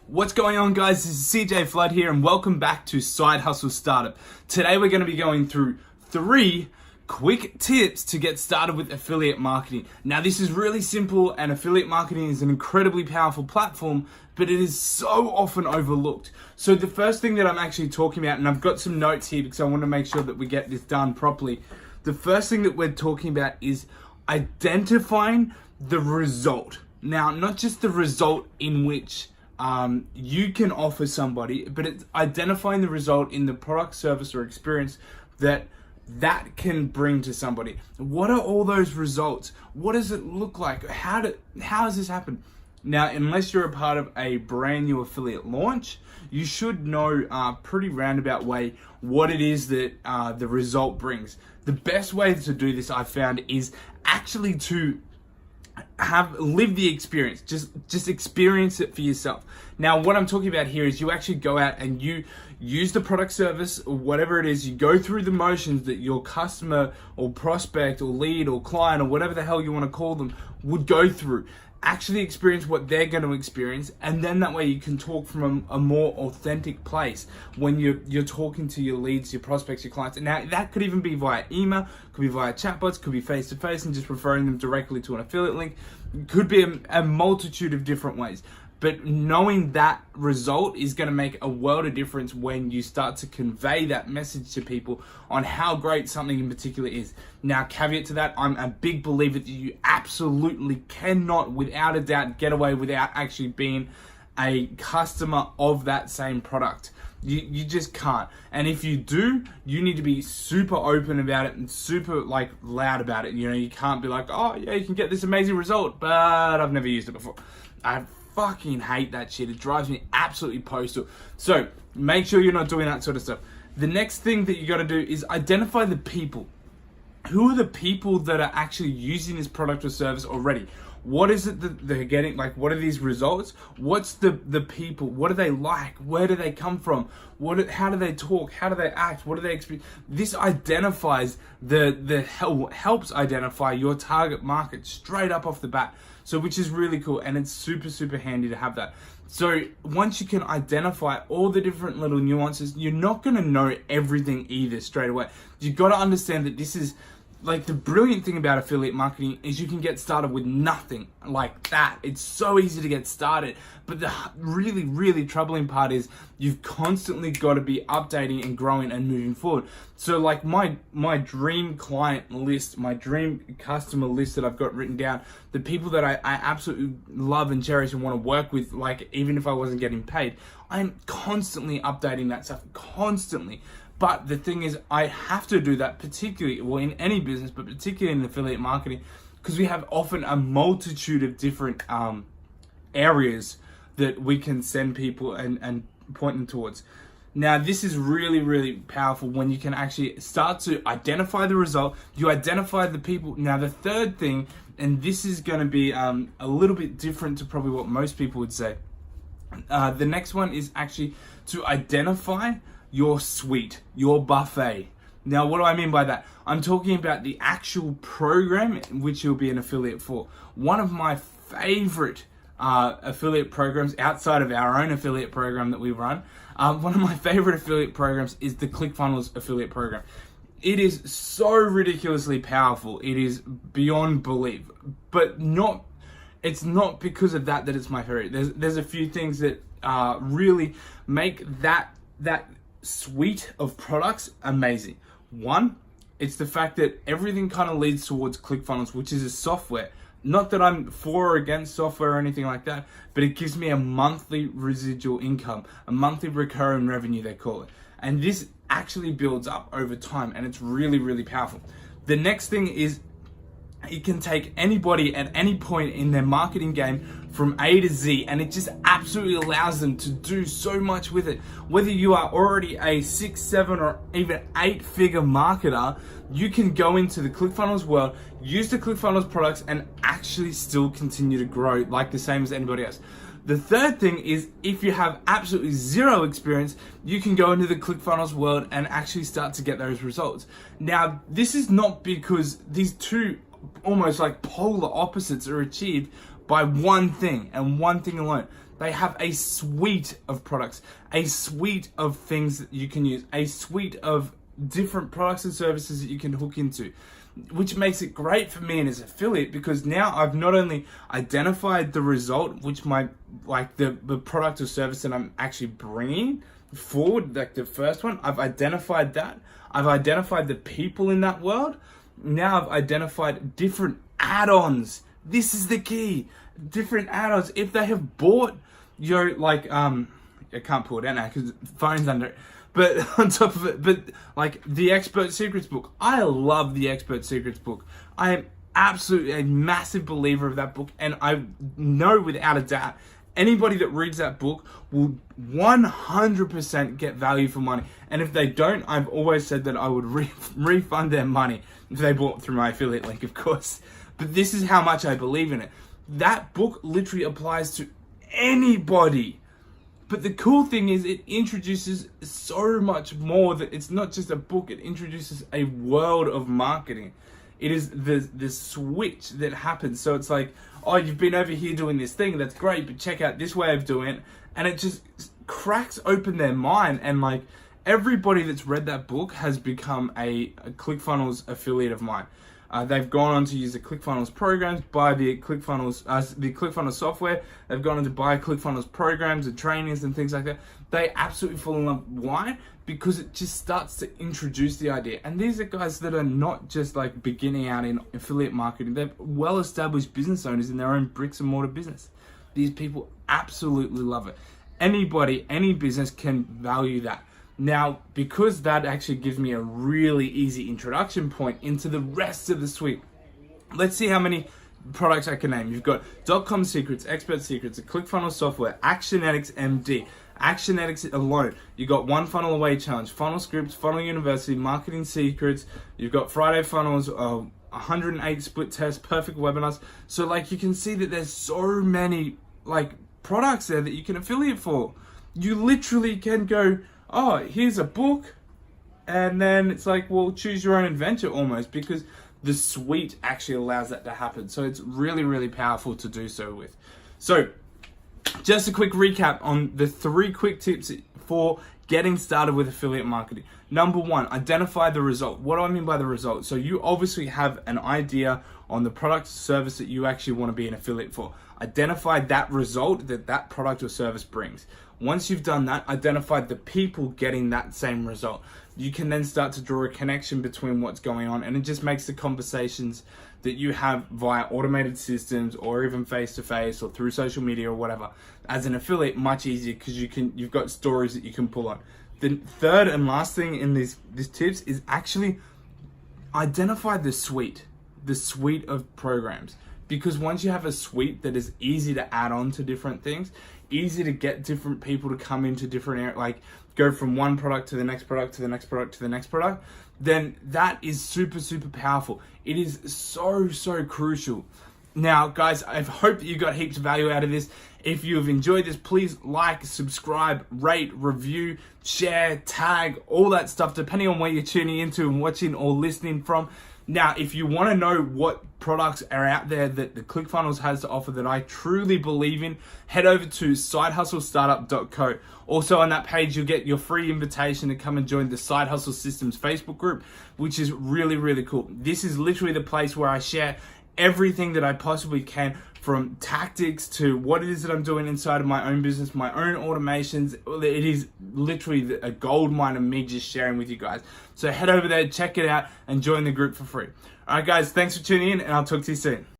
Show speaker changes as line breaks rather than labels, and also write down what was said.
What's going on, guys? This is CJ Flood here and welcome back to Side Hustle Startup. Today we're going to be going through 3 quick tips to get started with affiliate marketing. Now this is really simple and affiliate marketing is an incredibly powerful platform, but it is so often overlooked. So the first thing that I'm actually talking about, and I've got some notes here because I want to make sure that we get this done properly. The first thing that we're talking about is identifying the result. Now, not just the result in which you can offer somebody, but it's identifying the result in the product, service, or experience that can bring to somebody. What are all those results? What does it look like? How does this happen? Now, unless you're a part of a brand new affiliate launch, you should know pretty roundabout way what it is that the result brings. The best way to do this, I found, is actually to live the experience. Just experience it for yourself. Now, what I'm talking about here is you actually go out and you use the product, service, or whatever it is. You go through the motions that your customer or prospect or lead or client or whatever the hell you want to call them would go through. Actually experience what they're going to experience, and then that way you can talk from a more authentic place when you're talking to your leads, your prospects, your clients. And now that could even be via email, could be via chatbots, could be face to face and just referring them directly to an affiliate link. It could be a multitude of different ways. But knowing that result is going to make a world of difference when you start to convey that message to people on how great something in particular is. Now, caveat to that, I'm a big believer that you absolutely cannot, without a doubt, get away without actually being a customer of that same product. You just can't. And if you do, you need to be super open about it and super loud about it. You know, you can't be like, oh yeah, you can get this amazing result, but I've never used it before. I fucking hate that shit. It drives me absolutely postal. So make sure you're not doing that sort of stuff. The next thing that you got to do is identify the people. Who are the people that are actually using this product or service already? What is it that they're getting? Like, what are these results? What's the people? What are they like? Where do they come from? How do they talk? How do they act? What do they experience? This identifies helps identify your target market straight up off the bat. So, which is really cool, and it's super, super handy to have that. So once you can identify all the different little nuances, you're not gonna know everything either straight away. You gotta understand that this is, like, the brilliant thing about affiliate marketing is you can get started with nothing like that. It's so easy to get started. But the really, really troubling part is you've constantly got to be updating and growing and moving forward. So like my dream client list, my dream customer list that I've got written down, the people that I absolutely love and cherish and want to work with, like even if I wasn't getting paid, I'm constantly updating that stuff, constantly. But the thing is, I have to do that particularly, well, in any business, but particularly in affiliate marketing, because we have often a multitude of different areas that we can send people and point them towards. Now, this is really, really powerful when you can actually start to identify the result, you identify the people. Now, the third thing, and this is going to be a little bit different to probably what most people would say. The next one is actually to identify your suite, your buffet. Now, what do I mean by that? I'm talking about the actual program in which you'll be an affiliate for. One of my favorite affiliate programs outside of our own affiliate program that we run, one of my favorite affiliate programs is the ClickFunnels affiliate program. It is so ridiculously powerful. It is beyond belief, but it's not because of that it's my favorite. There's a few things that really make that suite of products amazing. One, it's the fact that everything kind of leads towards ClickFunnels, which is a software. Not that I'm for or against software or anything like that, but it gives me a monthly residual income, a monthly recurring revenue, they call it. And this actually builds up over time, and it's really, really powerful. The next thing is it can take anybody at any point in their marketing game from A to Z, and it just absolutely allows them to do so much with it. Whether you are already a 6, 7, or even 8-figure marketer, you can go into the ClickFunnels world, use the ClickFunnels products, and actually still continue to grow like the same as anybody else. The third thing is, if you have absolutely zero experience, you can go into the ClickFunnels world and actually start to get those results. Now, this is not because these two almost like polar opposites are achieved by one thing and one thing alone. They have a suite of products, a suite of things that you can use, a suite of different products and services that you can hook into, which makes it great for me and as an affiliate, because now I've not only identified the result, which the product or service that I'm actually bringing forward, like the first one, I've identified that. I've identified the people in that world. Now I've identified different add-ons. This is the key. Different add-ons. If they have bought your, I can't pull it out now because the phone's under it. But on top of it, like the Expert Secrets book, I love the Expert Secrets book. I am absolutely a massive believer of that book, and I know without a doubt, anybody that reads that book will 100% get value for money. And if they don't, I've always said that I would refund their money if they bought through my affiliate link, of course. But this is how much I believe in it. That book literally applies to anybody. But the cool thing is it introduces so much more, that it's not just a book, it introduces a world of marketing. It is the switch that happens. So it's like, oh, you've been over here doing this thing, that's great, but check out this way of doing it. And it just cracks open their mind. And like everybody that's read that book has become a ClickFunnels affiliate of mine. They've gone on to use the ClickFunnels programs, buy the ClickFunnels software. They've gone on to buy ClickFunnels programs and trainings and things like that. They absolutely fall in love. Why? Because it just starts to introduce the idea. And these are guys that are not just like beginning out in affiliate marketing. They're well-established business owners in their own bricks and mortar business. These people absolutely love it. Anybody, any business can value that. Now, because that actually gives me a really easy introduction point into the rest of the suite, let's see how many products I can name. You've got .com Secrets, Expert Secrets, ClickFunnels software, Actionetics MD, Actionetics alone. You've got One Funnel Away Challenge, Funnel Scripts, Funnel University, Marketing Secrets. You've got Friday Funnels, 108 split tests, perfect webinars. So like you can see that there's so many like products there that you can affiliate for. You literally can go, oh, here's a book, and then it's like, well, choose your own adventure almost, because the suite actually allows that to happen. So it's really, really powerful to do so with. So just a quick recap on the 3 quick tips for getting started with affiliate marketing. Number 1, identify the result. What do I mean by the result? So you obviously have an idea on the product or service that you actually want to be an affiliate for. Identify that result that product or service brings. Once you've done that, identify the people getting that same result. You can then start to draw a connection between what's going on, and it just makes the conversations that you have via automated systems or even face-to-face or through social media or whatever as an affiliate much easier, because you've got stories that you can pull on. The third and last thing in these tips is actually identify the suite of programs. Because once you have a suite that is easy to add on to different things, easy to get different people to come into different areas, like go from one product to the next product to the next product to the next product, then that is super, super powerful. It is so, so crucial. Now, guys, I hope that you got heaps of value out of this. If you have enjoyed this, please like, subscribe, rate, review, share, tag, all that stuff, depending on where you're tuning into and watching or listening from. Now, if you want to know what products are out there that the ClickFunnels has to offer that I truly believe in, head over to sidehustlestartup.co. Also on that page, you'll get your free invitation to come and join the Side Hustle Systems Facebook group, which is really, really cool. This is literally the place where I share everything that I possibly can, from tactics to what it is that I'm doing inside of my own business, my own automations. It is literally a gold mine of me just sharing with you guys. So head over there, check it out, and join the group for free. All right, guys, thanks for tuning in, and I'll talk to you soon.